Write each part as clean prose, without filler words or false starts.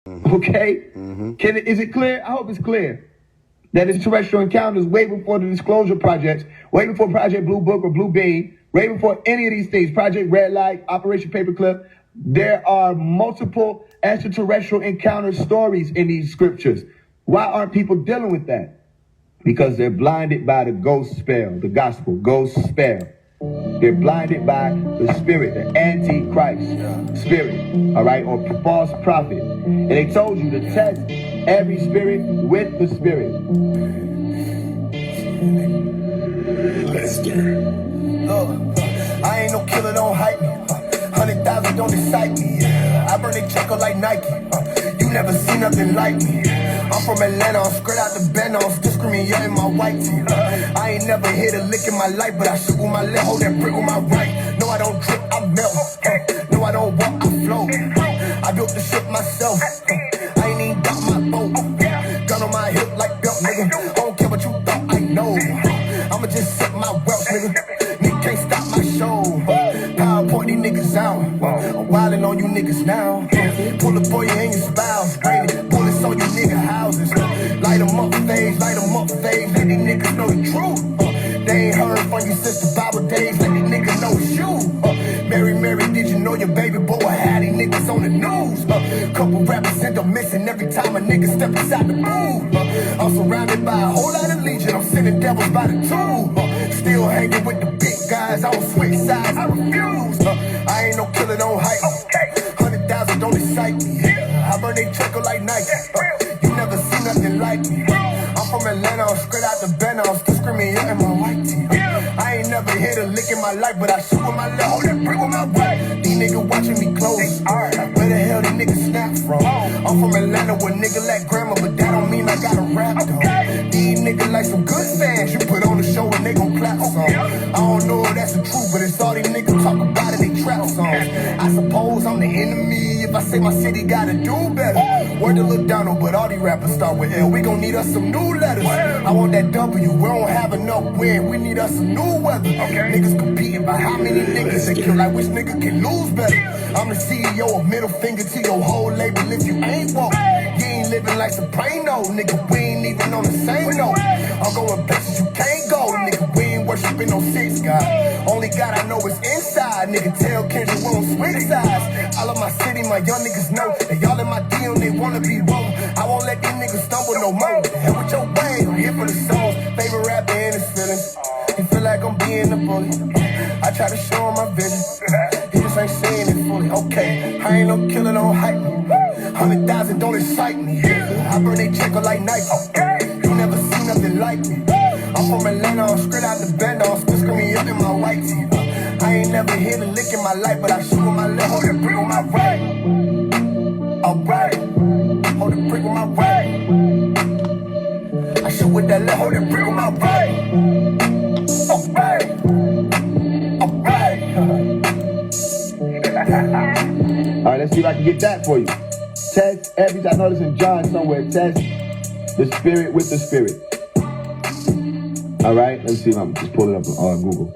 Okay? Is it clear? I hope it's clear. That is terrestrial encounters way before the disclosure projects, way before Project Blue Book or Blue Bean, way before any of these things, Project Red Light, Operation Paperclip. There are multiple extraterrestrial encounter stories in these scriptures. Why aren't people dealing with that? Because they're blinded by the ghost spell, the gospel, ghost spell. They're blinded by the spirit, the Antichrist spirit, all right, or false prophet. And they told you to test every spirit with the spirit. Let's get it. I ain't no killer, don't hype me. 100,000 don't excite me. I burn they checker like Nike. You never seen nothing like me. I'm from Atlanta, I'm straight out the bend, I'm still screaming, yeah, in my white tee. I ain't never hit a lick in my life, but I shoot with my left, hold that brick with my right. No, I don't trip, I melt. No, I don't walk, I float. I built the shit myself. I ain't even got my boat. Gun on my hip like belt, nigga. I don't care what you thought, I know. I'ma just set my wealth, nigga. Nigga can't stop my show. PowerPoint these niggas out. I'm wildin' on you niggas now. Pull up for you and your spouse. Bullets on you nigga houses. Light 'em up, Faise. Light 'em up, Faise. Let these niggas know the truth. They ain't heard from you since the Bible days. Let these niggas know it's you. Mary, did you know your baby boy had these niggas on the news? Couple rappers end up missing every time a nigga step inside the booth. I'm surrounded by a whole lot of legion. I'm sending devils by the two. Still hanging with the big guys. I don't switch sides. I refuse. I ain't no killer, don't hype me. 100,000 don't excite me. I burn they checker like Nike. You never seen nothing like me. I'm from Atlanta, I'm straight out the bend, I'm still screaming, yeah, in my white tee. I ain't never hit a lick in my life, but I shoot with my left, hold that brick with my right. These niggas watching me close. Where the hell these niggas snap from? I'm from Atlanta where nigga like grandma, but that don't mean I got a rap though. These niggas like some good fans, you put on the show and they gon' clap some. I don't know if that's the truth, but it's all these niggas talk about it, they trap songs. I suppose I'm the enemy if I say my city gotta do better. Word to Lil Donald, but all these rappers start with L. We gon' need us some new letters. I want that W, we don't have enough win. We need us some new weather. Niggas competing by how many niggas they kill. Like which nigga can lose better. I'm the CEO of middle finger to your whole label if you ain't woke. You ain't living like Soprano, nigga. We ain't even on the same note. I'm going places you can't go, nigga. We ain't worshiping no six God. Only God I know is inside, nigga. Tell Kendrick we don't switch sides. All of my city, my young niggas know that y'all in my DM, they wanna be wrong. I won't let these niggas stumble no more. Hell with your way, I'm here for the songs. Favorite rapper in his feelings. He feel like I'm being a bully. I try to show him my vision. He just ain't seeing it fully. Okay, I ain't no killer, don't hype me. 100,000 don't excite me. I burn they checker like Nike. You never seen nothing like me. I'm from Atlanta, I'm straight out the bend, I'm still screaming up in my white tee. I ain't never hit a lick in my life, but I shoot with my left, hold the brick with my right. Alright, hold the brick with my right. I shoot with that left, hold the brick with my right. Alright, Alright, let's see if I can get that for you. Test every, I know this in John somewhere, test the spirit with the spirit. Alright, let's see if I'm just pull it up on Google.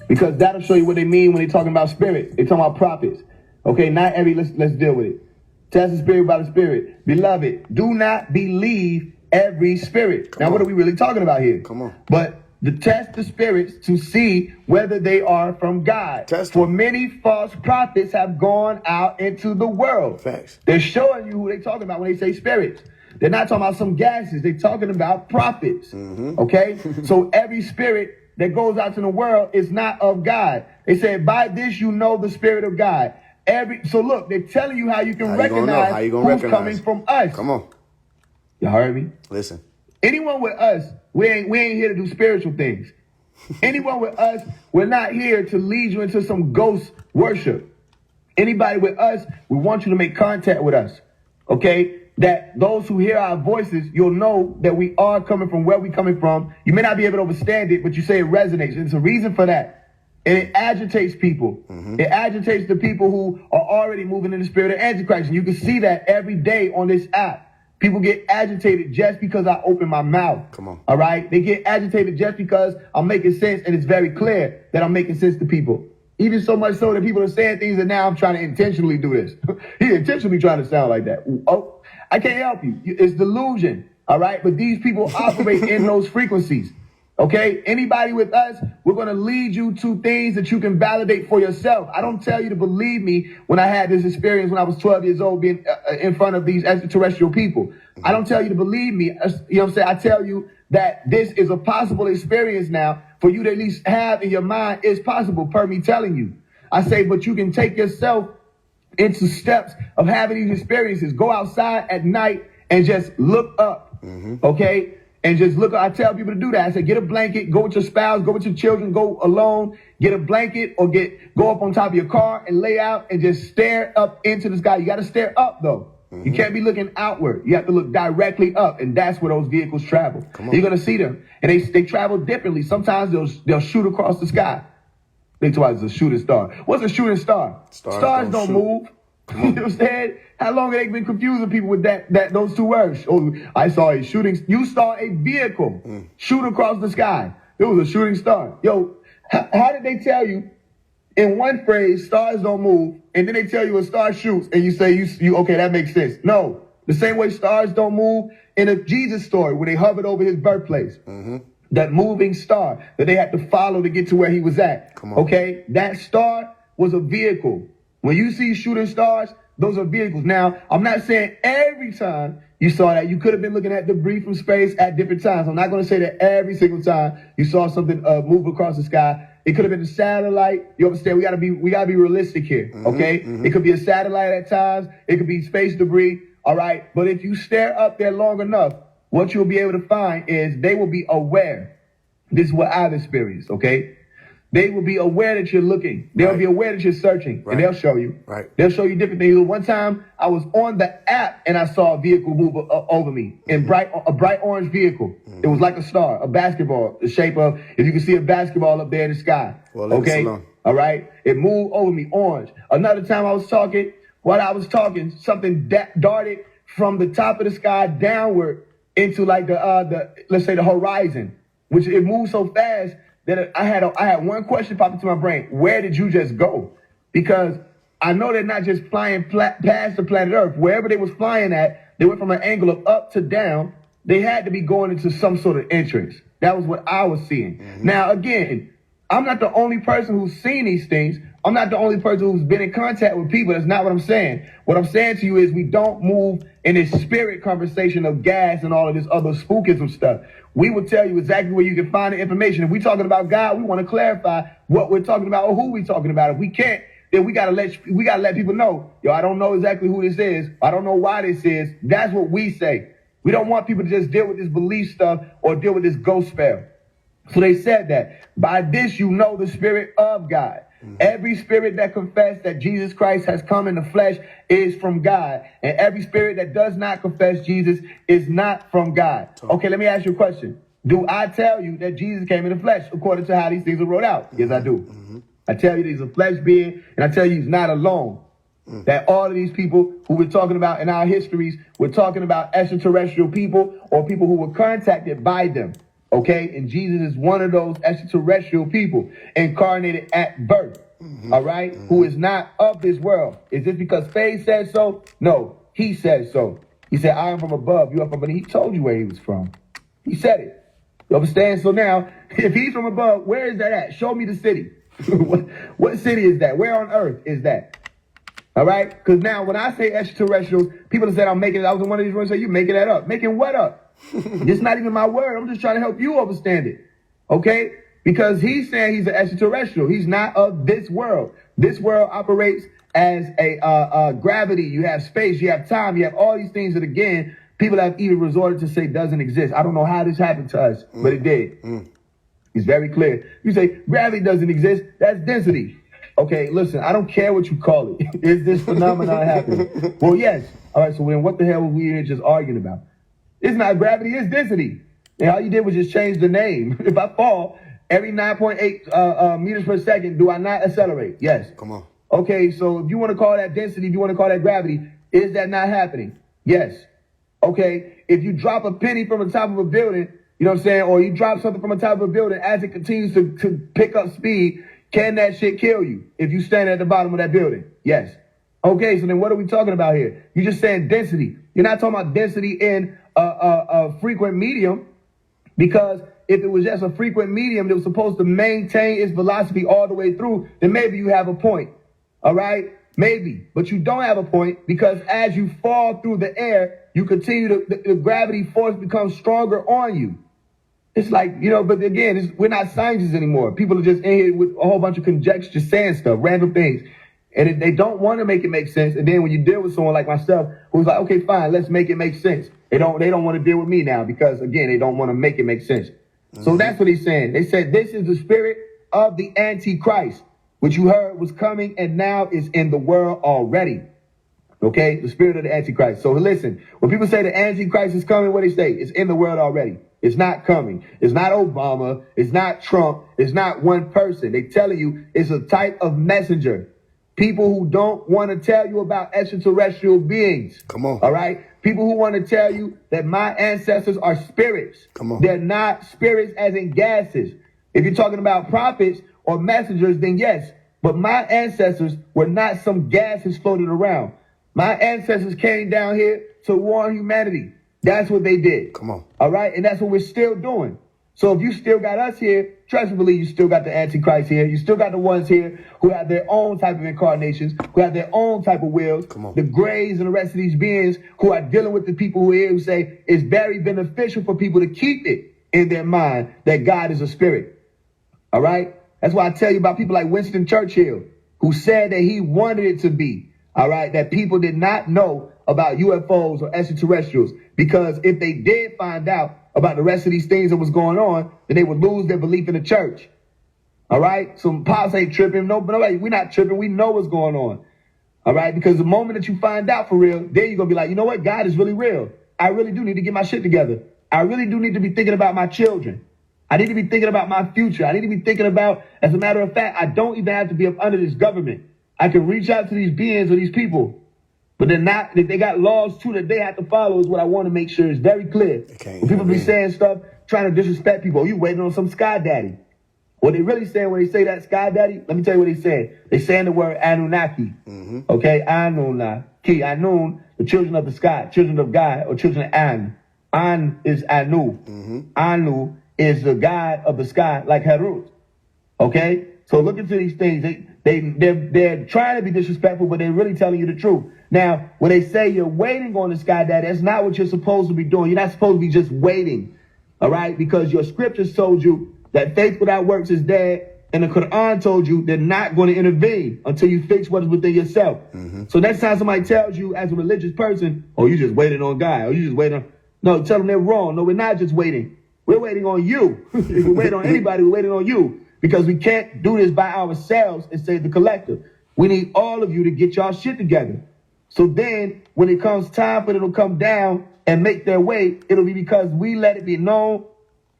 Because that'll show you what they mean when they're talking about spirits. They're talking about prophets. Okay, not every, let's deal with it. Test the spirit by the spirit. Beloved, do not believe every spirit. Now, what are we really talking about here? Come on. But to test the spirits to see whether they are from God. For many false prophets have gone out into the world. Facts. They're showing you who they're talking about when they say spirits. They're not talking about some gases. They're talking about prophets. Okay? So every spirit that goes out to the world is not of God. They said, by this you know the spirit of God. So look, they're telling you how you can recognize who's coming from us. Come on. You heard me? Listen. Anyone with us, we ain't here to do spiritual things. Anyone with us, we're not here to lead you into some ghost worship. Anybody with us, we want you to make contact with us. Okay? That those who hear our voices, you'll know that we are coming from where we're coming from. You may not be able to understand it, but you say it resonates. There's a reason for that. And it agitates people. It agitates the people who are already moving in the spirit of Antichrist. And you can see that every day on this app. People get agitated just because I open my mouth. Come on. All right? They get agitated just because I'm making sense and it's very clear that I'm making sense to people. Even so much so that people are saying things that now I'm trying to intentionally do this. He's intentionally trying to sound like that. Oh, I can't help you. It's delusion, all right? But these people operate in those frequencies, okay? Anybody with us, we're going to lead you to things that you can validate for yourself. I don't tell you to believe me when I had this experience when I was 12 years old being in front of these extraterrestrial people. I don't tell you to believe me. You know what I'm saying? I tell you that this is a possible experience now for you to at least have in your mind is possible per me telling you. I say, but you can take yourself into steps of having these experiences. Go outside at night and just look up, okay? And just look up. I tell people to do that. I say, get a blanket, go with your spouse, go with your children, go alone, get a blanket or go up on top of your car and lay out and just stare up into the sky. You got to stare up though. You can't be looking outward. You have to look directly up, and that's where those vehicles travel. You're going to see them, and they travel differently. Sometimes they'll shoot across the sky. They tell us it's a shooting star. What's a shooting star? Stars don't move. You know what I'm saying? How long have they been confusing people with those two words? Oh, I saw a shooting. You saw a vehicle shoot across the sky. It was a shooting star. Yo, how did they tell you? In one phrase, stars don't move, and then they tell you a star shoots, and you say, you okay, that makes sense. No, the same way stars don't move in a Jesus story where they hovered over his birthplace. That moving star that they had to follow to get to where he was at. Okay, that star was a vehicle. When you see shooting stars, those are vehicles. Now, I'm not saying every time you saw that. You could have been looking at debris from space at different times. I'm not going to say that every single time you saw something move across the sky. It could have been a satellite. You understand? We gotta be realistic here. Okay? It could be a satellite at times. It could be space debris. All right. But if you stare up there long enough, what you'll be able to find is they will be aware. This is what I've experienced. Okay? They will be aware that you're looking. They'll be aware that you're searching, and they'll show you. They'll show you different things. One time I was on the app and I saw a vehicle move over me in a bright orange vehicle. It was like a star, a basketball, the shape of, if you can see a basketball up there in the sky. Well, okay. All right. It moved over me orange. Another time I was talking, while I was talking, something darted from the top of the sky downward into like let's say the horizon, which it moved so fast that I had one question pop into my brain. Where did you just go? Because I know they're not just flying past the planet Earth. Wherever they was flying at, they went from an angle of up to down. They had to be going into some sort of entrance. That was what I was seeing. Now, again, I'm not the only person who's seen these things. I'm not the only person who's been in contact with people. That's not what I'm saying. What I'm saying to you is we don't move in this spirit conversation of gas and all of this other spookism stuff. We will tell you exactly where you can find the information. If we're talking about God, we want to clarify what we're talking about or who we're talking about. If we can't, then we gotta let people know, yo, I don't know exactly who this is. I don't know why this is. That's what we say. We don't want people to just deal with this belief stuff or deal with this ghost spell. So they said that by this you know the spirit of God. Every spirit that confesses that Jesus Christ has come in the flesh is from God. And every spirit that does not confess Jesus is not from God. Okay, let me ask you a question. Do I tell you that Jesus came in the flesh according to how these things are wrote out? Yes, I do. I tell you that he's a flesh being, and I tell you he's not alone. That all of these people who we're talking about in our histories, we're talking about extraterrestrial people or people who were contacted by them. Okay, and Jesus is one of those extraterrestrial people incarnated at birth, all right, who is not of this world. Is this because Faise said so? No, he said so. He said, I am from above, you are from beneath. He told you where he was from. He said it. You understand? So now, if he's from above, where is that at? Show me the city. What city is that? Where on earth is that? All right? Because now, when I say extraterrestrials, people have said I'm making it. I was in one of these rooms and say, you making that up. Making what up? It's not even my word. I'm just trying to help you understand it. Okay? Because he's saying he's an extraterrestrial. He's not of this world. This world operates as a gravity. You have space. You have time. You have all these things that, again, people have even resorted to say doesn't exist. I don't know how this happened to us, but it did. It's very clear. You say gravity doesn't exist. That's density. Okay, listen, I don't care what you call it. Is this phenomenon happening? Well, yes. All right, so then what the hell were we here just arguing about? It's not gravity, it's density. And all you did was just change the name. If I fall every 9.8 meters per second, do I not accelerate? Yes. Come on. Okay, so if you want to call that density, if you want to call that gravity, is that not happening? Yes. Okay, if you drop a penny from the top of a building, you know what I'm saying, or you drop something from the top of a building, as it continues to pick up speed, Can that shit kill you if you stand at the bottom of that building? Yes. Okay, so then what are we talking about here? You're just saying density. You're not talking about density in a frequent medium, because if it was just a frequent medium that was supposed to maintain its velocity all the way through, then maybe you have a point. All right? Maybe. But you don't have a point, because as you fall through the air, you continue to, the gravity force becomes stronger on you. It's like, you know, but again, we're not scientists anymore. People are just in here with a whole bunch of conjecture, just saying stuff, random things. And they don't want to make it make sense. And then when you deal with someone like myself, who's like, okay, fine, let's make it make sense. They don't want to deal with me now, because again, they don't want to make it make sense. So that's what he's saying. They said, this is the spirit of the Antichrist, which you heard was coming and now is in the world already. Okay, the spirit of the Antichrist. So listen, when people say the Antichrist is coming, what they say? It's in the world already. It's not coming. It's not Obama. It's not Trump. It's not one person. They telling you it's a type of messenger. People who don't want to tell you about extraterrestrial beings. Come on. All right? People who want to tell you that my ancestors are spirits. Come on. They're not spirits as in gases. If you're talking about prophets or messengers, then yes. But my ancestors were not some gases floating around. My ancestors came down here to warn humanity. That's what they did. Come on. All right? And that's what we're still doing. So if you still got us here, trust me, believe you still got the Antichrist here. You still got the ones here who have their own type of incarnations, who have their own type of wills. Come on. The Greys and the rest of these beings who are dealing with the people who are here who say it's very beneficial for people to keep it in their mind that God is a spirit. All right? That's why I tell you about people like Winston Churchill, who said that he wanted it to be, all right, that people did not know about UFOs or extraterrestrials, because if they did find out about the rest of these things that was going on, then they would lose their belief in the church. All right? So pops ain't tripping. Nobody, we're not tripping. We know what's going on. All right? Because the moment that you find out for real, then you're going to be like, you know what? God is really real. I really do need to get my shit together. I really do need to be thinking about my children. I need to be thinking about my future. I need to be thinking about, as a matter of fact, I don't even have to be up under this government. I can reach out to these beings or these people. But they're not, they got laws too that they have to follow, is what I want to make sure is very clear. When people be saying stuff, trying to disrespect people, oh, you waiting on some sky daddy. What they really saying when they say that sky daddy, let me tell you what they saying. They saying the word Anunnaki. Okay, Anunnaki, Anun, the children of the sky, children of God, or children of An. An is Anu. Anu is the God of the sky, like Herut. Okay? So look into these things. They're trying to be disrespectful, but they're really telling you the truth. Now, when they say you're waiting on the sky daddy, that's not what you're supposed to be doing. You're not supposed to be just waiting, all right? Because your scriptures told you that faith without works is dead, and the Quran told you they're not going to intervene until you fix what is within yourself. So next time somebody tells you as a religious person, oh, you just waiting on God, or you just waiting on... No, tell them they're wrong. No, we're not just waiting. We're waiting on you. If we're waiting on anybody, we're waiting on you. Because we can't do this by ourselves and save the collective. We need all of you to get y'all shit together. So then, when it comes time for them to come down and make their way, it'll be because we let it be known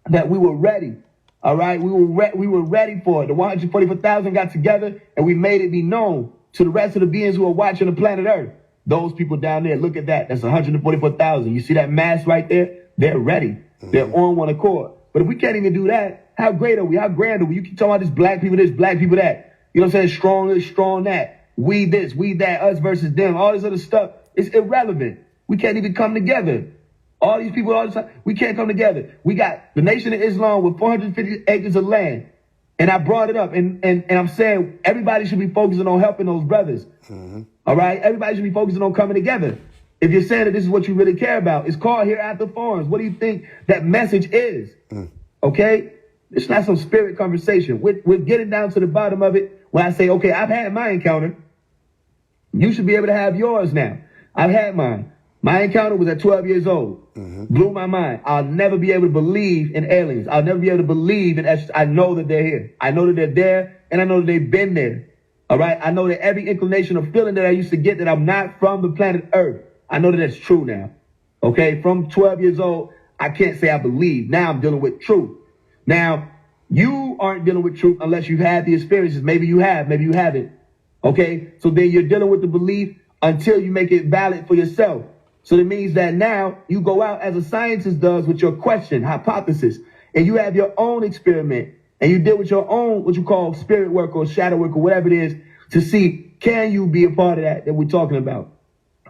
that we were ready. All right? We were ready for it. The 144,000 got together, and we made it be known to the rest of the beings who are watching the planet Earth. Those people down there, look at that. That's 144,000. You see that mass right there? They're ready. They're on one accord. But if we can't even do that, how great are we? How grand are we? You keep talking about this, black people that. You know what I'm saying? Strong this, strong that. We this, we that, us versus them. All this other stuff is irrelevant. We can't even come together. All these people all the time, we can't come together. We got the Nation of Islam with 450 acres of land. And I brought it up. And I'm saying everybody should be focusing on helping those brothers. All right? Everybody should be focusing on coming together. If you're saying that this is what you really care about, it's called Hereafter Forums. What do you think that message is? Okay? It's not some spirit conversation. We're getting down to the bottom of it when I say, okay, I've had my encounter. You should be able to have yours now. I've had mine. My encounter was at 12 years old. Blew my mind. I'll never be able to believe in aliens. I'll never be able to believe in I know that they're here. I know that they're there, and I know that they've been there. All right? I know that every inclination of feeling that I used to get that I'm not from the planet Earth, I know that that's true now. Okay? From 12 years old, I can't say I believe. Now I'm dealing with truth. Now, you aren't dealing with truth unless you've had the experiences. Maybe you have, maybe you haven't. Okay? So then you're dealing with the belief until you make it valid for yourself. So that means that now you go out as a scientist does with your question, hypothesis, and you have your own experiment and you deal with your own, what you call spirit work or shadow work or whatever it is, to see, can you be a part of that we're talking about?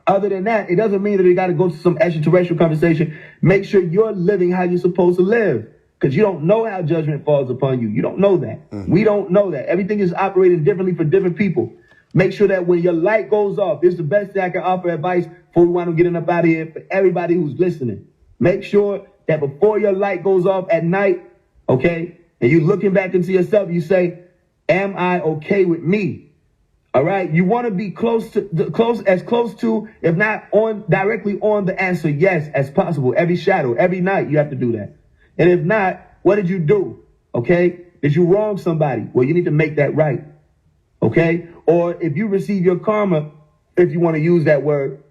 Other than that, it doesn't mean that you got to go to some extraterrestrial conversation. Make sure you're living how you're supposed to live, because you don't know how judgment falls upon you. You don't know that. We don't know that. Everything is operating differently for different people. Make sure that when your light goes off, this is the best thing I can offer advice before we wind up getting up out of here for everybody who's listening. Make sure that before your light goes off at night, okay, and you're looking back into yourself, you say, am I okay with me? All right, you want to be close to, if not directly on the answer, yes, as possible. Every shadow, every night, you have to do that. And if not, what did you do? Okay, did you wrong somebody? Well, you need to make that right. Okay, or if you receive your karma, if you want to use that word,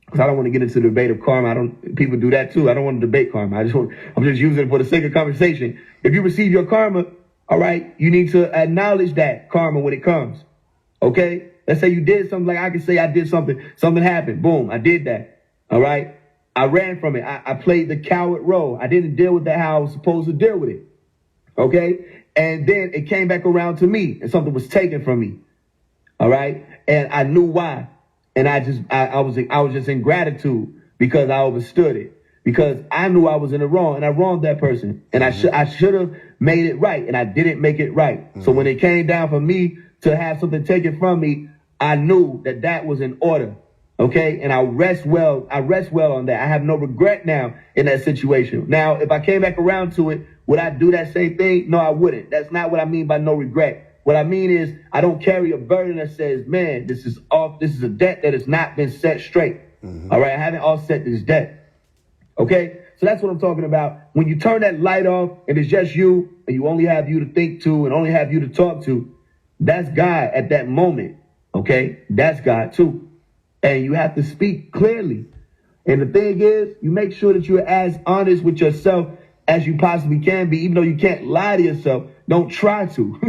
because I don't want to get into the debate of karma. People do that too. I don't want to debate karma. I'm just using it for the sake of conversation. If you receive your karma, all right, you need to acknowledge that karma when it comes. Okay, let's say you did something, like I can say I did something happened. Boom, I did that. All right, I ran from it. I played the coward role. I didn't deal with that how I was supposed to deal with it. Okay, and then it came back around to me, and something was taken from me. All right, and I knew why, and I was just in gratitude because I understood it, because I knew I was in the wrong and I wronged that person, and I should have made it right, and I didn't make it right. So when it came down for me to have something taken from me, I knew that was in order. Okay, and I rest well on that. I have no regret now in that situation. Now, if I came back around to it, would I do that same thing? No, I wouldn't. That's not what I mean by no regret. What I mean is I don't carry a burden that says, man, this is a debt that has not been set straight. All right, I haven't offset this debt. Okay, so that's what I'm talking about. When you turn that light off and it's just you, and you only have you to think to and only have you to talk to, that's God at that moment. Okay, that's God too. And you have to speak clearly. And the thing is, you make sure that you're as honest with yourself as you possibly can be, even though you can't lie to yourself. Don't try to.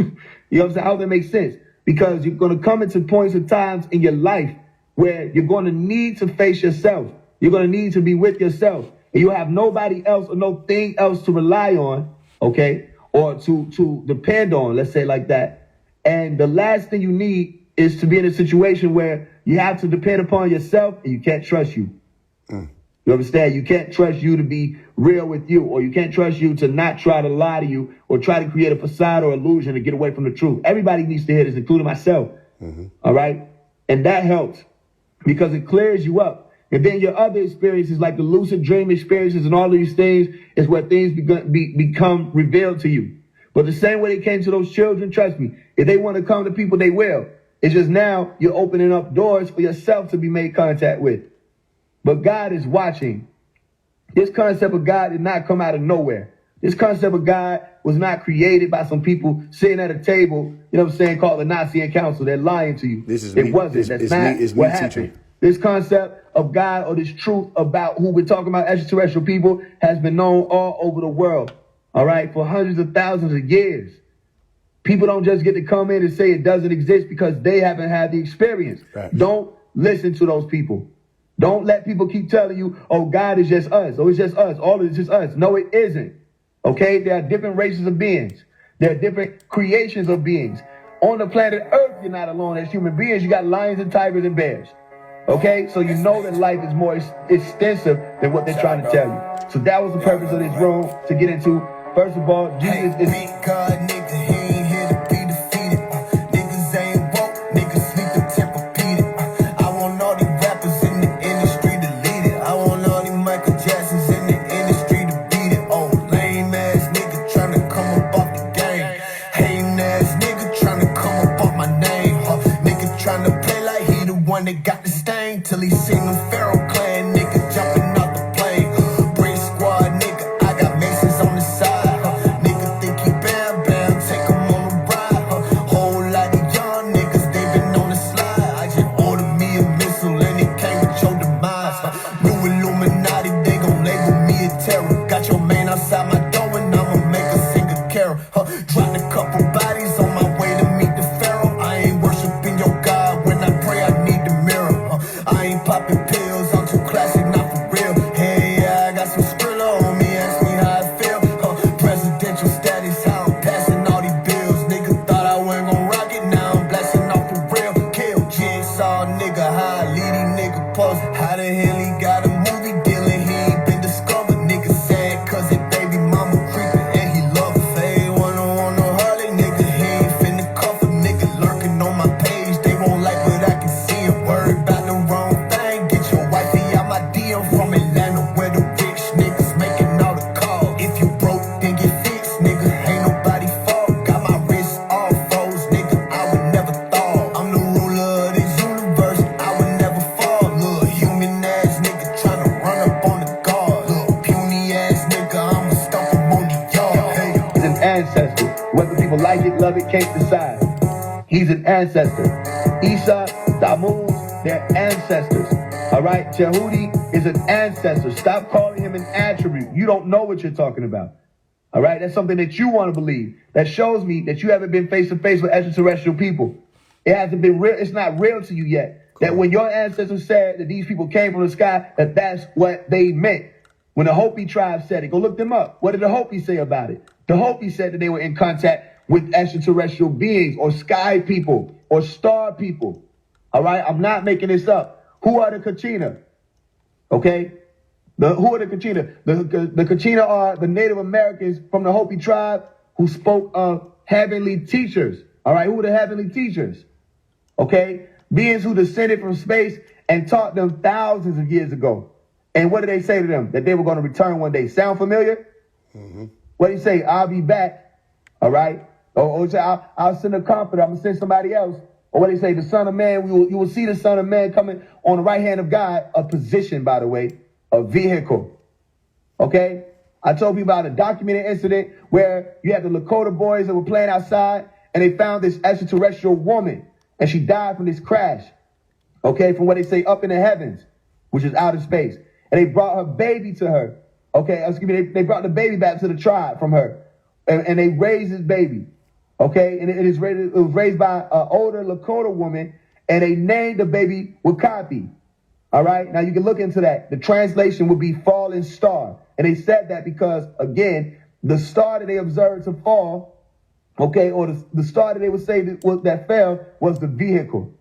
You know what I'm saying? I hope that makes sense. Because you're going to come into points and times in your life where you're going to need to face yourself. You're going to need to be with yourself. And you have nobody else or no thing else to rely on, okay, or to depend on, let's say like that. And the last thing you need is to be in a situation where you have to depend upon yourself and you can't trust you. You understand? You can't trust you to be real with you, or you can't trust you to not try to lie to you or try to create a facade or illusion to get away from the truth. Everybody needs to hear this, including myself. All right? And that helps because it clears you up. And then your other experiences, like the lucid dream experiences and all of these things, is where things become revealed to you. But the same way they came to those children, trust me, if they want to come to people, they will. It's just now you're opening up doors for yourself to be made contact with. But God is watching. This concept of God did not come out of nowhere. This concept of God was not created by some people sitting at a table, you know what I'm saying, called the Nazi Council. They're lying to you. It wasn't. That's not what happened. This concept of God, or this truth about who we're talking about, extraterrestrial people, has been known all over the world, all right, for hundreds of thousands of years. People don't just get to come in and say it doesn't exist because they haven't had the experience. Right. Don't listen to those people. Don't let people keep telling you, oh, God is just us. Oh, it's just us. All of it's just us. No, it isn't. Okay? There are different races of beings. There are different creations of beings. On the planet Earth, you're not alone. As human beings, you got lions and tigers and bears. Okay? So you know that life is more extensive than what they're trying to tell you. So that was the purpose of this room, to get into. First of all, Jesus is... God, nigga, he ain't here to be defeated. Niggas ain't woke, niggas sleep the Tempur-Pedic. I want all these rappers in the industry to lead it. I want all these Michael Jacksons in the industry to beat it. Oh, lame ass nigga trying to come up off the game. Hating ass nigga trying to come up off my name. Nigga trying to play like he the one that got the stain, till he seen them Pharaoh clan nigga jumping out the plane. Bring squad nigga, I got Masons on the side. All these nigga, how I leave these nigga post. How the hell he got a movie deal and he ain't been discovered? Nigga sad cause his baby mama creepin' and he love her. Faye wanna on no Harley, nigga, he ain't finna cuff a nigga lurking on my page. They won't like what I can see and worry about the wrong thing. Get your wifey out my DM from Atlanta where the rich niggas making all the calls. If you broke, then get fixed, nigga, ain't nobody fault. Got my wrist all froze, nigga, I would never thought. I'm the ruler of this universe, I would never fall. Little human ass nigga tryna run up on the guard. Little puny ass nigga, I'ma stomp him on the yard. Hey. He's an ancestor. Whether people like it, love it, can't decide. He's an ancestor. Isa, Tammuz, they're ancestors. All right? Jehudi is an ancestor. Stop calling him an attribute. You don't know what you're talking about. All right? That's something that you want to believe. That shows me that you haven't been face to face with extraterrestrial people. It hasn't been real. It's not real to you yet. That when your ancestors said that these people came from the sky, that's what they meant. When the Hopi tribe said it, go look them up. What did the Hopi say about it? The Hopi said that they were in contact with extraterrestrial beings or sky people or star people. All right? I'm not making this up. Who are the Kachina? Okay? Who are the Kachina? The Kachina are the Native Americans from the Hopi tribe who spoke of heavenly teachers. All right? Who are the heavenly teachers? Okay? Beings who descended from space and taught them thousands of years ago. And what did they say to them? That they were going to return one day. Sound familiar? Mm-hmm. What do you say? I'll be back. All right? Or say, I'll send a comforter. I'm going to send somebody else. Or what do they say? The Son of Man, you will see the Son of Man coming on the right hand of God. A position, by the way. A vehicle. Okay? I told you about a documented incident where you had the Lakota boys that were playing outside and they found this extraterrestrial woman and she died from this crash. Okay? From what they say up in the heavens, which is outer space. And they brought her baby to her. Okay? Excuse me. They brought the baby back to the tribe from her. And they raised this baby. Okay? And it was raised by an older Lakota woman and they named the baby Wakapi. All right. Now you can look into that. The translation would be fallen star. And they said that because, again, the star that they observed to fall, okay, or the star that they would say that fell was the vehicle.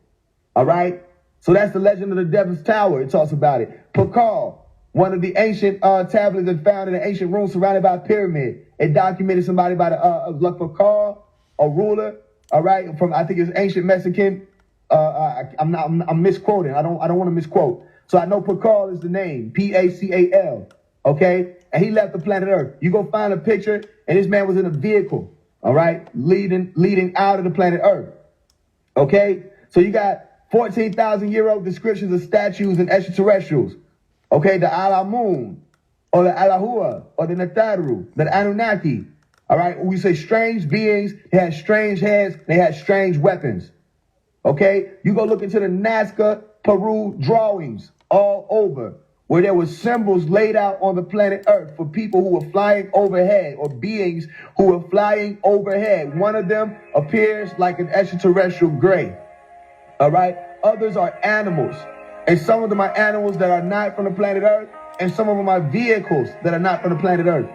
All right. So that's the legend of the Devil's Tower. It talks about it. Pakal, one of the ancient tablets that found in an ancient room surrounded by a pyramid. It documented somebody by the Pakal, a ruler. All right. From, I think it's ancient Mexican. I'm misquoting. I don't want to misquote. So I know Pakal is the name, Pacal. Okay, and he left the planet Earth. You go find a picture, and this man was in a vehicle. All right, leading out of the planet Earth. Okay, so you got 14,000-year-old descriptions of statues and extraterrestrials. Okay, the Alamun, or the Alahua, or the Nataru, the Anunnaki. All right, we say strange beings. They had strange heads. They had strange weapons. Okay, you go look into the Nazca Peru drawings all over where there were symbols laid out on the planet Earth for people who were flying overhead or beings who were flying overhead. One of them appears like an extraterrestrial gray. All right, others are animals. And some of them are animals that are not from the planet Earth, and some of them are vehicles that are not from the planet Earth.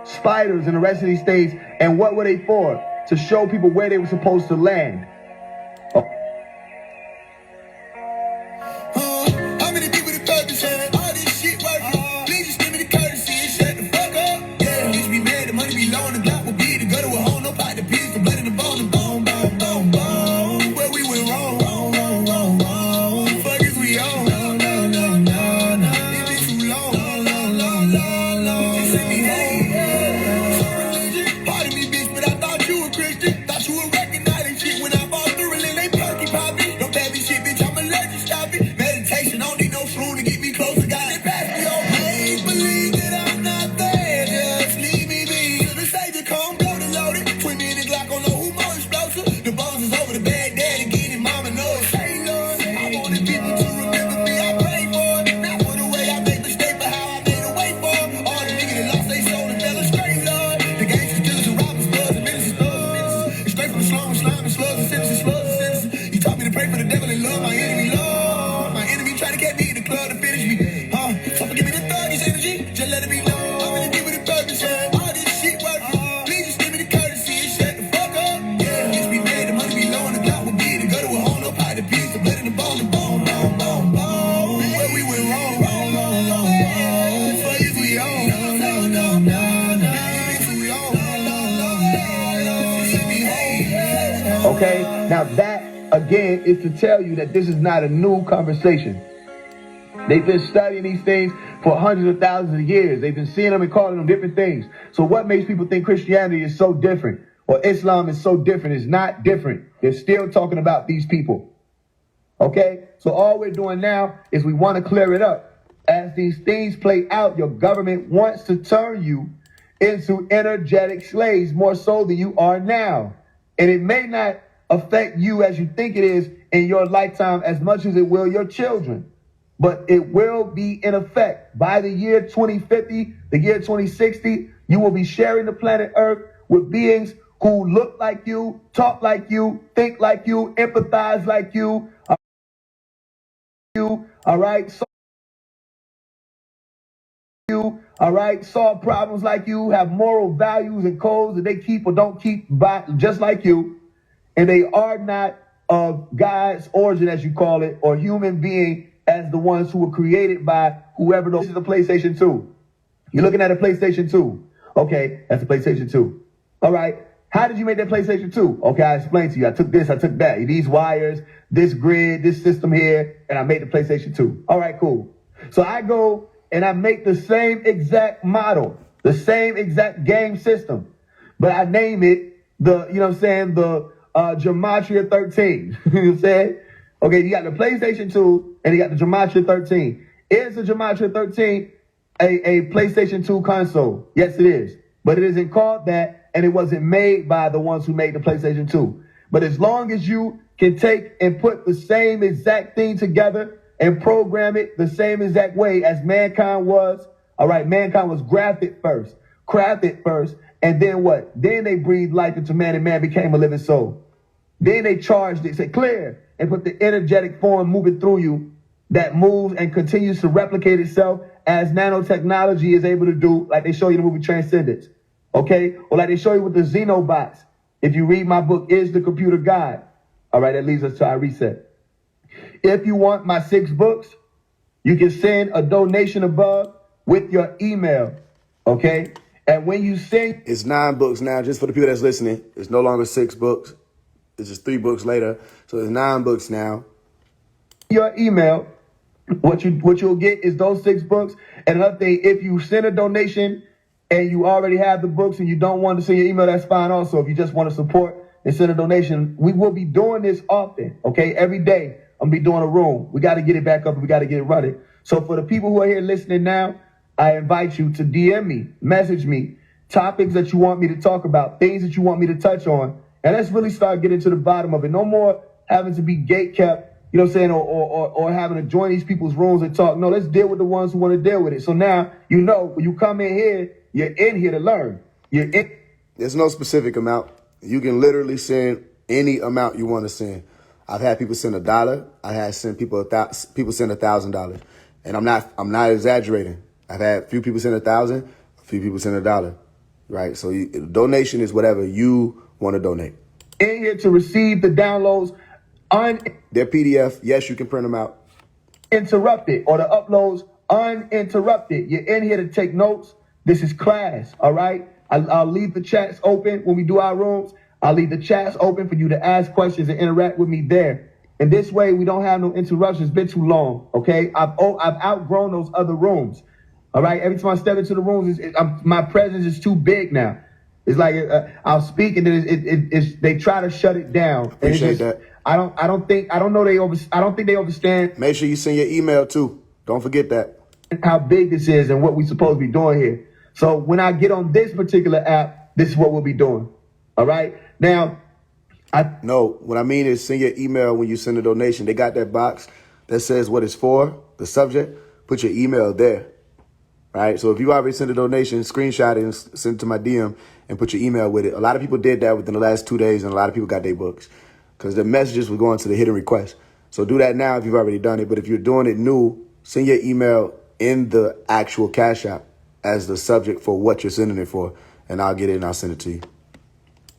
Spiders and the rest of these things. And what were they for? To show people where they were supposed to land. How many people the purpose had? All this shit working. Please just give me the courtesy and shut the fuck up. Yeah, bitch be mad, the money be low, and the Glock will be the gutter with home, no pot, the piece, the blood in the bone, and bone, bone, bone, bone. Where we went wrong, wrong, wrong, wrong, wrong. Fuck is we on? No, no, no, no, no. It been too long, long, long, long, long, long. They say me, hey, so religion, pardon me, bitch, but I thought you were Christian. Thought you were recognizing shit when I Where we went wrong. Faise we on. Okay, now that again is to tell you that this is not a new conversation. They've been studying these things for hundreds of thousands of years. They've been seeing them and calling them different things. So what makes people think Christianity is so different or Islam is so different? It's not different. They're still talking about these people. Okay, so all we're doing now is we want to clear it up. As these things play out, your government wants to turn you into energetic slaves more so than you are now. And it may not affect you as you think it is in your lifetime as much as it will your children. But it will be in effect. By the year 2050, the year 2060, you will be sharing the planet Earth with beings who look like you, talk like you, think like you, empathize like you, all right? All right, solve problems like you, have moral values and codes that they keep or don't keep by, just like you. And they are not of God's origin, as you call it, or human being as the ones who were created by whoever. This is a PlayStation 2. You're looking at a PlayStation 2. Okay, that's a PlayStation 2. All right, how did you make that PlayStation 2? Okay, I explained to you. I took this, I took that. These wires, this grid, this system here, and I made the PlayStation 2. All right, cool. So I go and I make the same exact model, the same exact game system, but I name it the, you know what I'm saying, the Gematria 13. You know what I'm saying? Okay, you got the PlayStation 2 and you got the Gematria 13. Is the Gematria 13 a PlayStation 2 console? Yes, it is. But it isn't called that, and it wasn't made by the ones who made the PlayStation 2. But as long as you can take and put the same exact thing together and program it the same exact way as mankind was, all right, mankind was crafted first, and then what? Then they breathed life into man, and man became a living soul. Then they charged it, said clear, and put the energetic form moving through you that moves and continues to replicate itself as nanotechnology is able to do, like they show you in the movie Transcendence, okay? Or like they show you with the Xenobots. If you read my book, Is the Computer God? All right, that leads us to our reset. If you want my 6 books, you can send a donation above with your email, okay? And when you send... It's 9 books now, just for the people that's listening. It's no longer 6 books. It's just 3 books later. So it's 9 books now. Your email, what you'll get is those 6 books. And another thing, if you send a donation and you already have the books and you don't want to send your email, that's fine also. If you just want to support and send a donation, we will be doing this often, okay? Every day, I'm going to be doing a room. We got to get it back up. We got to get it running. So for the people who are here listening now, I invite you to DM me, message me, topics that you want me to talk about, things that you want me to touch on. And let's really start getting to the bottom of it. No more having to be gate kept, you know what I'm saying, or having to join these people's rooms and talk. No, let's deal with the ones who want to deal with it. So now, you know, when you come in here, you're in here to learn. There's no specific amount. You can literally send any amount you want to send. I've had people send $1. I had send people send $1,000, and I'm not exaggerating. I've had a few people send 1,000, a few people send $1, right? So donation is whatever you want to donate. In here to receive the downloads, They're PDF. Yes, you can print them out. Uninterrupted, or the uploads uninterrupted. You're in here to take notes. This is class, all right? I'll leave the chats open when we do our rooms. I'll leave the chats open for you to ask questions and interact with me there. And this way, we don't have no interruptions. It's been too long, okay? I've outgrown those other rooms, all right? Every time I step into the rooms, my presence is too big now. It's like I'll speak and then they try to shut it down. Appreciate that. I don't think they understand. Make sure you send your email too. Don't forget that. How big this is and what we're supposed to be doing here. So when I get on this particular app, this is what we'll be doing. All right. Now, No, what I mean is send your email when you send a donation. They got that box that says what it's for, the subject. Put your email there. Right. So if you already sent a donation, screenshot it and send it to my DM and put your email with it. A lot of people did that within the last 2 days, and a lot of people got their books because the messages were going to the hidden request. So do that now if you've already done it. But if you're doing it new, send your email in the actual Cash App as the subject for what you're sending it for, and I'll get it and I'll send it to you.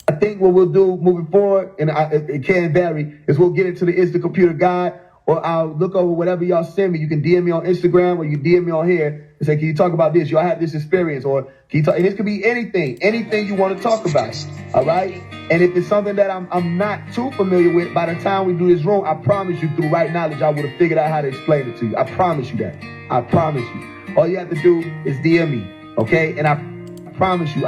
I think what we'll do moving forward, and it can vary, is we'll get into the Is the Computer God, or I'll look over whatever y'all send me. You can DM me on Instagram or you DM me on here and say, can you talk about this? Y'all have this experience, or can you talk? And this could be anything you want to talk about. All right. And if it's something that I'm not too familiar with, by the time we do this room, I promise you, through right knowledge, I would have figured out how to explain it to you. I promise you that. I promise you. All you have to do is DM me, okay? And I promise you,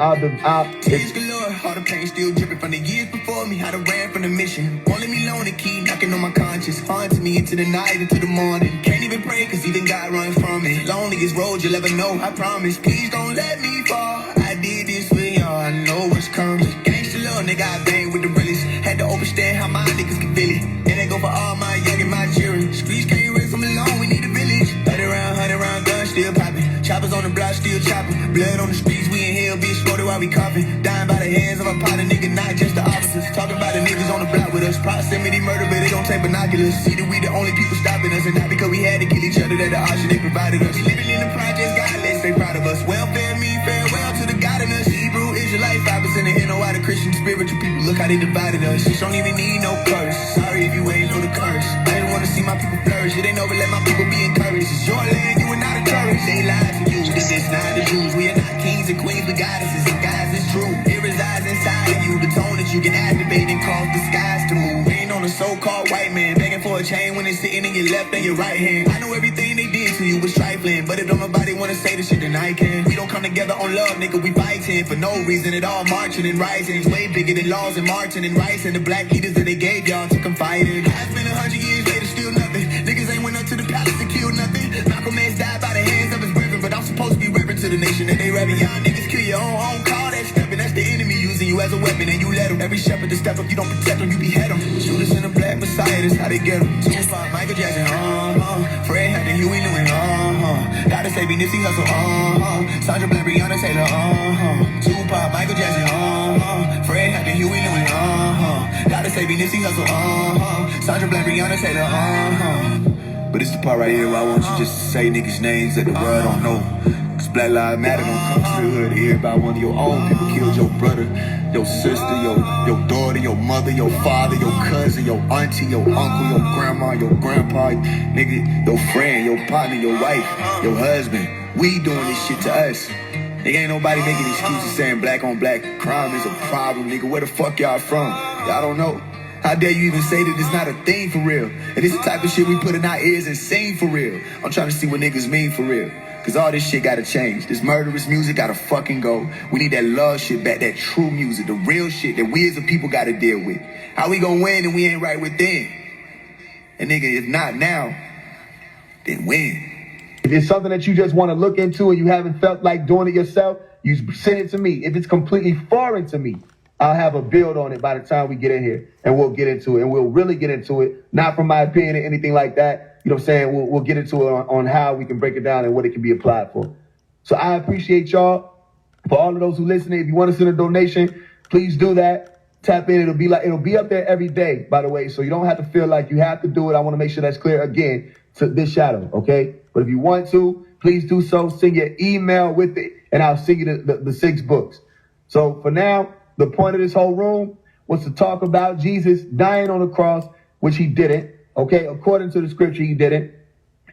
Tears galore, all the pain still dripping from the years before me. How to ran from the mission. Won't let me lonely, keep knocking on my conscience. Haunting me into the night, into the morning. Can't even pray, cause even God runs from it. Loneliest road you'll ever know, I promise. Please don't let me fall. I did this for y'all, I know what's coming. Gangsta love, nigga, I bang with the realest. Had to understand how my niggas can feel it. And they go for all my young and my children. Streets can't raise them alone, we need a village. 100 round guns still popping. Choppers on the block still chopping. Blood on the streets, we in hell, bitch, exploded while we coughing. Dying by the hands of a partner, nigga, not just the officers. Talking about the niggas on the block with us. Proximity murder, but they don't take binoculars. See that we the only people stopping us, and not because we had to kill each other, that the option they provided us. Living in the projects, God, let's stay proud of us. Welfare mean farewell to the God in us. Hebrew, Israelite, 5% of NOI, the Christian spiritual people. Look how they divided us. Just don't even need no curse. Sorry if you ain't know the curse. I didn't want to see my people flourish. It ain't over, let my people be encouraged. It's your land, you are not encouraged. They lied to you. This is not the Jews. We are not kings and queens, but goddesses and guys is true. It resides inside of you. The tone that you can activate and cause the skies to move. Ain't on a so-called white man begging for a chain when it's sitting in your left and your right hand. I know everything they did to you was trifling, but if don't nobody wanna say the shit, then I can. We don't come together on love, nigga. We fighting for no reason at all. Marching and rising. It's way bigger than laws and marching and rice and the black leaders that they gave y'all to confide in. It's been 100 years later, still nothing. Niggas ain't went up to the palace and killed nothing. Malcolm X died by the hands of his brethren, but I'm supposed to be reverent to the nation that they revving. Y'all niggas kill your own call that stepping. That's the enemy using you as a weapon, and you let them. Every shepherd to step up, you don't protect them, you behead them. Shooters in the black Messiah, that's how they get them. Tupac, Michael Jackson, Fred Hampton, Huey Lewis, Gotta say be Nipsey Hussle, Sandra Bland, Breonna Taylor, Tupac, Michael Jackson, Fred Hampton, Huey Lewis, Gotta say be Nipsey Hussle, Sandra Bland, Breonna Taylor, But it's the part right here where I want you just to say niggas' names that the world don't know. Cause Black Lives Matter don't come to the hood here about one of your own people killed your brother, your sister, your daughter, your mother, your father, your cousin, your auntie, your uncle, your grandma, your grandpa, nigga, your friend, your partner, your wife, your husband. We doing this shit to us. Nigga, ain't nobody making excuses saying black on black crime is a problem, nigga. Where the fuck y'all from? Y'all don't know. How dare you even say that it's not a thing for real? And this the type of shit we put in our ears and sing for real. I'm trying to see what niggas mean for real. Cause all this shit gotta change. This murderous music gotta fucking go. We need that love shit back, that true music, the real shit that we as a people gotta deal with. How we gonna win and we ain't right within? And nigga, if not now, then when? If it's something that you just want to look into and you haven't felt like doing it yourself, you send it to me. If it's completely foreign to me, I'll have a build on it by the time we get in here, and we'll get into it, and we'll really get into it, not from my opinion or anything like that. You know what I'm saying? We'll get into it on how we can break it down and what it can be applied for. So I appreciate y'all. For all of those who listening, if you want to send a donation, please do that. Tap in. It'll be up there every day, by the way, so you don't have to feel like you have to do it. I want to make sure that's clear again to this shadow, okay? But if you want to, please do so. Send your email with it, and I'll send you the 6 books. So for now, the point of this whole room was to talk about Jesus dying on the cross, which he didn't, okay? According to the scripture, he didn't,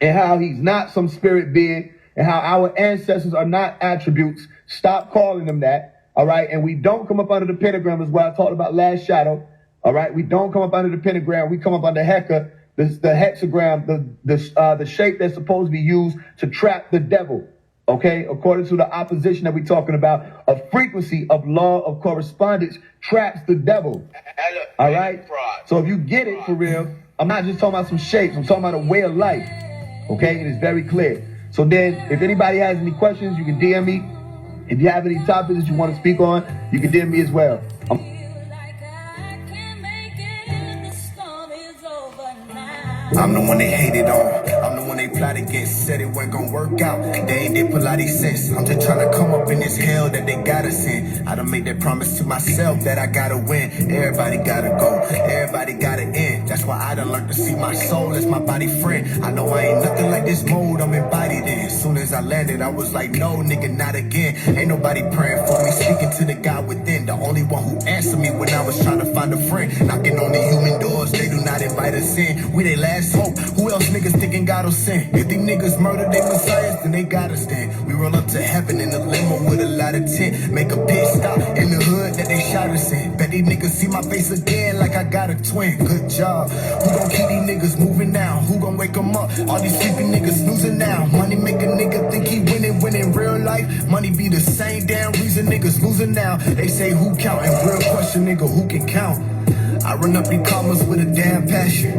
and how he's not some spirit being, and how our ancestors are not attributes. Stop calling them that, all right? And we don't come up under the pentagram, is what I talked about last shadow, all right? We don't come up under the pentagram. We come up under Heka, the hexagram, the shape that's supposed to be used to trap the devil. Okay, according to the opposition that we're talking about, a frequency of law of correspondence traps the devil. All right? So if you get it for real, I'm not just talking about some shapes. I'm talking about a way of life. Okay, and it's very clear. So then, if anybody has any questions, you can DM me. If you have any topics that you want to speak on, you can DM me as well. I'm the one they hated on. I'm the one they plot against. Said it wasn't gonna work out. They ain't did Pilates sense. I'm just trying to come up in this hell that they got us in. I done made that promise to myself that I gotta win. Everybody gotta go. Everybody gotta end. That's why I done learned to see my soul as my body friend. I know I ain't nothing like this mode I'm embodied in. Soon as I landed, I was like, no, nigga, not again. Ain't nobody praying for me. Speaking to the God within. The only one who answered me when I was trying to find a friend. Knocking on the human doors. They do not invite us in. We they last is hope. Who else niggas thinking God will send? If these niggas murder they messiahs, then they gotta stand. We roll up to heaven in a limo with a lot of tent. Make a pit stop in the hood that they shot us in. Bet these niggas see my face again like I got a twin. Good job. Who gon' keep these niggas moving now? Who gon' wake them up? All these sleepy niggas snoozing now. Money make a nigga think he winning when in real life money be the same damn reason niggas losing now. They say who counting? Real question, nigga, who can count? I run up these commas with a damn passion.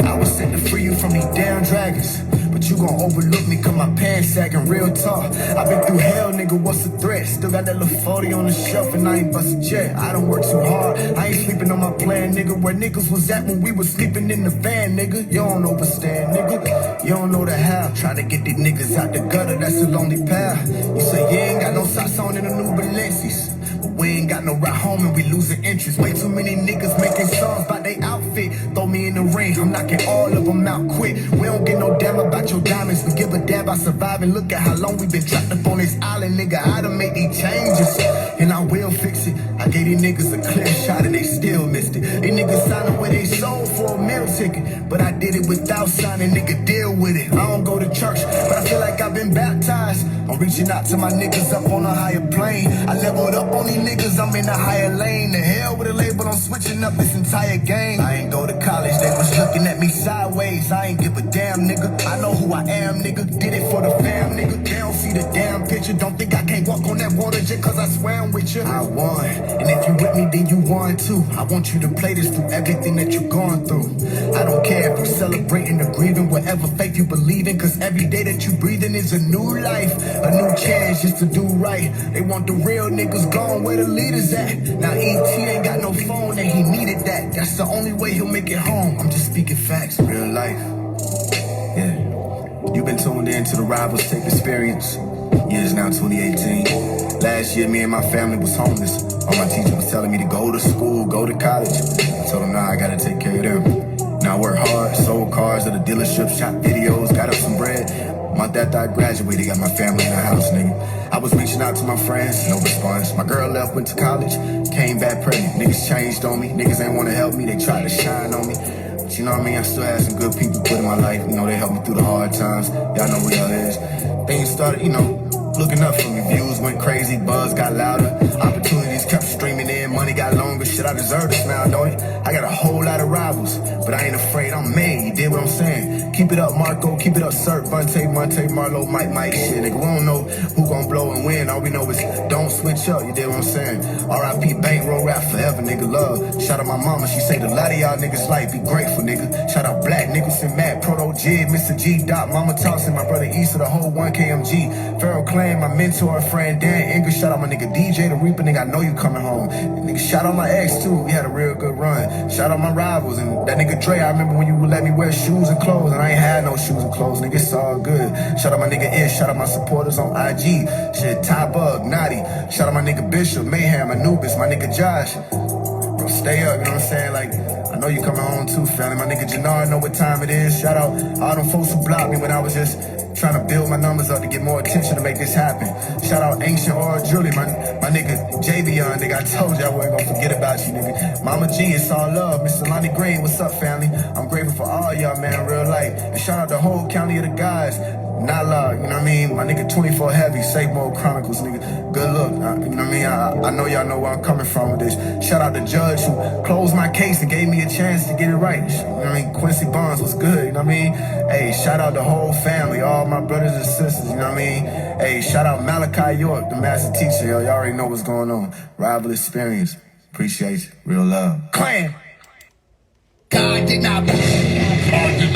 I was sent to free you from these damn dragons, but you gon' overlook me cause my pants sagging. Real talk, I been through hell, nigga, what's the threat? Still got that little 40 on the shelf and I ain't bust a jet. I don't work too hard, I ain't sleeping on my plan, nigga. Where niggas was at when we was sleeping in the van, nigga. You don't understand, nigga, you don't know the how. Try to get these niggas out the gutter, that's a lonely path. You say you ain't got no socks on in the new Balenci's, but we ain't got no ride home and we losing interest. Way too many niggas making songs about they outfit. Throw me in the ring, I'm knocking all of them out quick. We don't give no damn about your diamonds, we give a damn about surviving. Look at how long we been trapped up on this island, nigga. I done made these changes, and I will fix it. I gave these niggas a clear shot and they still missed it. These niggas signing with they soul for a meal ticket, but I did it without signing, nigga, deal with it. I don't go to church, but I feel like I've been baptized. I'm reaching out to my niggas up on a higher plane. I leveled up on these niggas, I'm in a higher lane. The hell with a label, I'm switching up this entire game. I ain't go to college, they was looking at me sideways. I ain't give a damn, nigga. I know who I am, nigga. Did it for the fam, nigga. They don't see the damn picture. Don't think I can't walk on that water just cause I swam with you. I won, and if you with me, then you won too. I want you to play this through everything that you're going through. I don't care if you're celebrating or grieving, whatever faith you believe in, cause every day that you breathing is a new life, a new chance just to do right. They want the real niggas gone, where the leaders at? Now E.T. ain't got no phone and he needed that. That's the only way he'll make it home. I'm just speaking facts, real life. Yeah. You've been tuned in to the Rivals Take Experience. Years now 2018. Last year, me and my family was homeless. All my teacher was telling me to go to school, go to college. I told him, nah, I gotta take care of them. Now I work hard, sold cars at a dealership, shot videos, got up some bread. Month after I graduated, got my family in the house, nigga. I was reaching out to my friends, no response. My girl left, went to college, came back pregnant. Niggas changed on me, niggas ain't wanna help me, they tried to shine on me. But you know what I mean, I still had some good people put in my life. You know, they helped me through the hard times. Y'all know who y'all is. Things started, you know, looking up for me. Views went crazy, buzz got louder. Opportunities kept streaming in, money got longer. Shit, I deserve this now, don't it? I got a whole lot of rivals, but I ain't afraid, I'm made. You did what I'm saying? Keep it up, Marco, keep it up, Sir, Monte, Marlo, Mike, shit, nigga. We don't know who gon' blow and win. All we know is don't switch up, you did what I'm saying? R.I.P. Bankroll rap forever, nigga, love. Shout out my mama, she say the lot of y'all niggas life be grateful, nigga. Shout out Black, Nicholson, Matt, Proto Jid, Mr. G, Dot, Mama Thompson, my brother East of the whole 1KMG. Pharaoh Claim, my mentor and friend Dan English. Shout out my nigga DJ the Reaper, nigga, I know you coming home. Nigga, shout out my ex too, we had a real good run. Shout out my rivals and that nigga Dre, I remember when you would let me wear shoes and clothes, and I ain't had no shoes and clothes, nigga, it's all good. Shout out my nigga Ish, shout out my supporters on IG. Shit, Ty Bug, Naughty. Shout out my nigga Bishop, Mayhem, Anubis, my nigga Josh. Bro, stay up, you know what I'm saying? Like, I know you coming home too, family. My nigga Jannar know what time it is. Shout out all them folks who blocked me when I was just trying to build my numbers up to get more attention to make this happen. Shout out Ancient Or Julie, my nigga JVon, nigga. I told you I wasn't gonna forget about you, nigga. Mama G, it's all love. Mr. Lonnie Green, what's up, family? I'm grateful for all y'all, man, real life. And shout out the whole county of the guys. Not loud, you know what I mean? My nigga 24 Heavy, Safe Mode Chronicles, nigga. Good look, you know what I mean? I know y'all know where I'm coming from with this. Shout out the judge who closed my case and gave me a chance to get it right. You know what I mean? Quincy Bonds was good, you know what I mean? Hey, shout out the whole family, all my brothers and sisters, you know what I mean? Hey, shout out Malachi York, the master teacher, yo. Y'all already know what's going on. Rival Experience. Appreciate you. Real love. Clan. God did not put me on this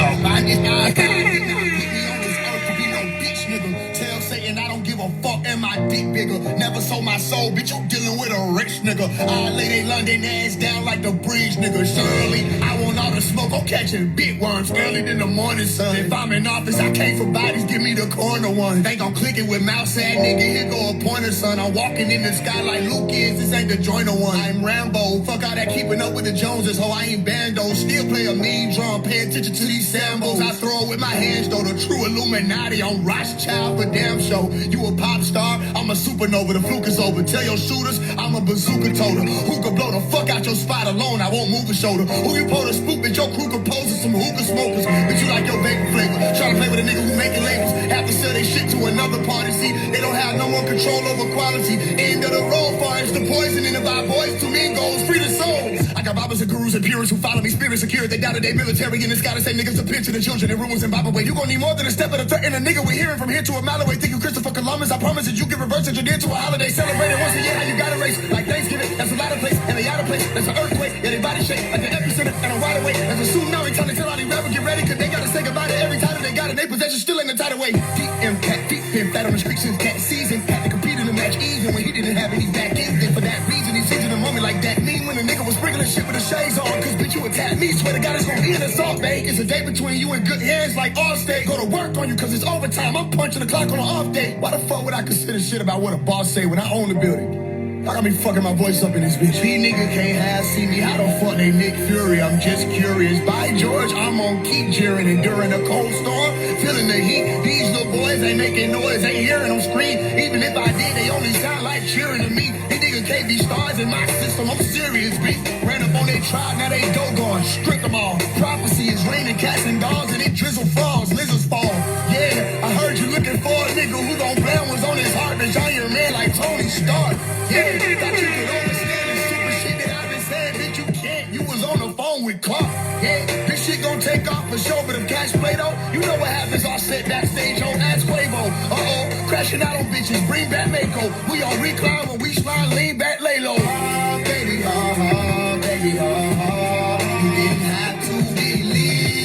earth to be no bitch, nigga. Tell Satan I don't give a fuck and my dick bigger. Never sold my soul, bitch, you dealing with a rich nigga. I lay they London ass down like the bridge, nigga. Surely, I want all the smoke, I'm catching big worms early in the morning, son. If I'm in office, I came for bodies, give me the corner one. Think I'm clicking with mouse ad, nigga, here go a pointer, son. I'm walking in the sky like Luke is, this ain't the joiner one. I'm Rambo, fuck all that keeping up with the Joneses, ho, I ain't Bando. Still play a mean drum, pay attention to these sambos. I throw it with my hands, though, the true Illuminati. I'm Rothschild for damn show. You a pop star, I'm a supernova, the fluke is over. Tell your shooters, I'm a bazooka toter. Who could blow the fuck out your spot side alone, I won't move a shoulder. Who you pull to spook, but your crew composes some hookah smokers. But you like your vapor flavor. Trying to play with a nigga who making labels. Have to sell their shit to another party. See, they don't have no more control over quality. End of the road, far as the poison in the vibe. Boys, too mean goals, free the souls. I got robbers and gurus and purists who follow me, spirits secure. They doubted they military in the sky to say niggas to pinch to the children in rumors and Bible way. You gon' need more than a step of the threat and a nigga we're hearing from here to a mile away. Think you Christopher Columbus? I promise that you give reverse engineer to a holiday. Celebrated once a year, how you got a race. Like Thanksgiving, that's a lot of place, and a yacht place, that's an earthquake. Yeah, they body shake like the epicenter and a wide away. There's a tsunami trying to tell all these rappers get ready, cause they gotta say goodbye to every title they got in their possession, still in the title way. Deep impact, deep been flat on the streets since cat season. Had to compete in the match even when he didn't have any back ends. And for that reason, he's seizing a moment like that. Mean when a nigga was sprinkling shit with the shades on, cause bitch, you attacked me. Swear to God, it's gonna be an assault, babe. It's a day between you and good hands like Allstate. Go to work on you cause it's overtime. I'm punching the clock on an off day. Why the fuck would I consider shit about what a boss say when I own the building? I got me fucking my voice up in this bitch. These niggas can't have see me. How the fuck they Nick Fury? I'm just curious. By George, I'm on keep jeering. And during a cold storm, feeling the heat. These little boys ain't making noise, ain't hearing them scream. Even if I did, they only sound like cheering to me. These niggas can't be stars in my system. I'm serious, bitch. Ran up on their tribe, now they doggone. Strip them all. Prophecy is raining cats and dogs, and it drizzle falls, lizards fall. Yeah, I heard you looking for a nigga who gon' blame what's on his heart. Bitch, I'm your man like Tony Stark. Yeah. Thought you could understand the stupid shit that I've been saying, bitch, you can't. You was on the phone with Clark. Yeah, this shit gon' take off for sure, but if cash play though, you know what happens all set backstage on Ask Quavo. Uh-oh, crashing out on bitches, bring back Mako. We on recline when we slide, lean back, lay low. Oh, baby, oh, baby, oh, you didn't have to believe.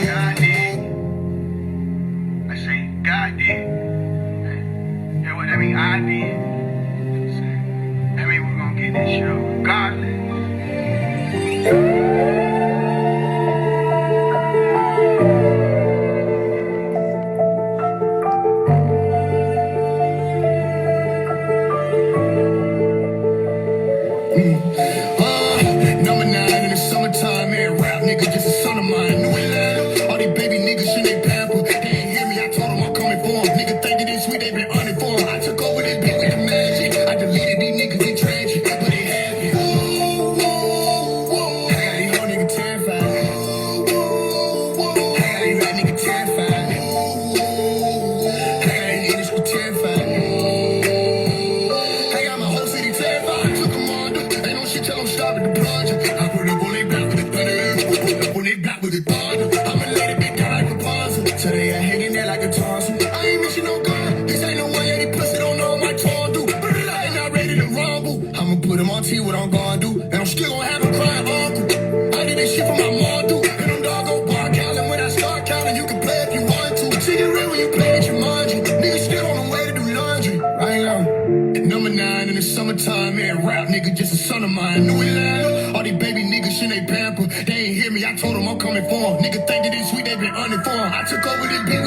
God did. I say God did. Yeah, what I mean, I did. That mean we're gonna get this show regardless. Number 9 in the summertime, man, rap nigga, just a son of mine. New Atlanta, all these baby niggas shit they pamper. They ain't hear me, I told them I'm coming for them. Nigga thinking this sweet, they been uninformed. I took over this beat with the magic. I deleted these niggas in tragic, but they happy. I got these whole nigga terrified. I got these rap nigga terrified. I got these niggas who terrified. I got my whole city terrified. I took them all, ain't no shit till I'm starving the project. I put up on they block with the thunder. Put up on they block with the thunder. I'ma let it be down like a puzzle. So they are hanging there like a tonsil. I ain't missing no gun. This ain't no 180 pussy, don't know what my tongue do. But I ain't not ready to rumble. I'ma put him on T, what I'm gonna do. And I'm still gonna have him crying uncle. I did this shit for my mom, dude. And them dog go bar counting. When I start counting, you can play if you want to. See it real when you play it, you mind you. Niggas still on the way to do laundry. Right now. Number 9 in the summertime, man, rap nigga, just a son of mine. New Atlanta, all these baby niggas shit they pamper. They ain't hear me, I told them I'm coming for them. Nigga thinking this sweet, they been uninformed. I took over this bitch